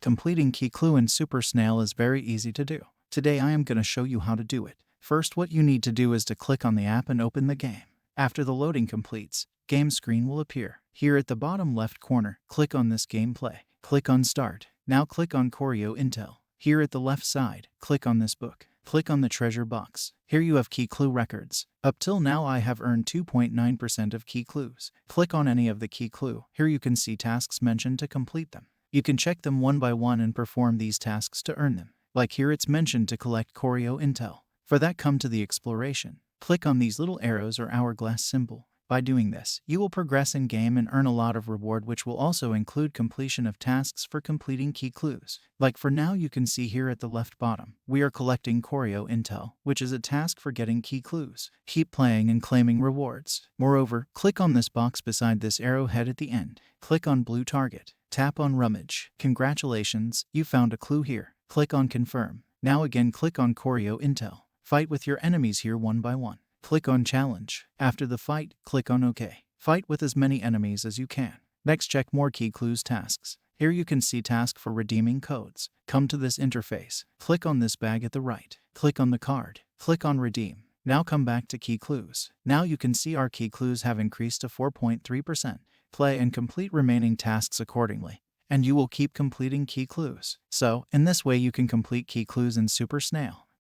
Completing key clue in Super Snail is very easy to do. Today I am going to show you how to do it. First, what you need to do is to click on the app and open the game. After the loading completes, game screen will appear. Here at the bottom left corner, click on this gameplay. Click on Start. Now click on Choreo Intel. Here at the left side, click on this book. Click on the treasure box. Here you have key clue records. Up till now I have earned 2.9% of key clues. Click on any of the key clue. Here you can see tasks mentioned to complete them. You can check them one by one and perform these tasks to earn them. Like here it's mentioned to collect Choreo Intel. For that, come to the exploration. Click on these little arrows or hourglass symbol. By doing this, you will progress in game and earn a lot of reward, which will also include completion of tasks for completing key clues. Like for now, you can see here at the left bottom, we are collecting Choreo Intel, which is a task for getting key clues. Keep playing and claiming rewards. Moreover, click on this box beside this arrowhead at the end. Click on blue target. Tap on rummage. Congratulations, you found a clue here. Click on confirm. Now again click on Choreo Intel. Fight with your enemies here one by one. Click on challenge. After the fight, click on OK. Fight with as many enemies as you can. Next, check more key clues tasks. Here you can see task for redeeming codes. Come to this interface. Click on this bag at the right. Click on the card. Click on redeem. Now come back to key clues. Now you can see our key clues have increased to 4.3%. Play and complete remaining tasks accordingly, and you will keep completing key clues. So, in this way you can complete key clues in Super Snail.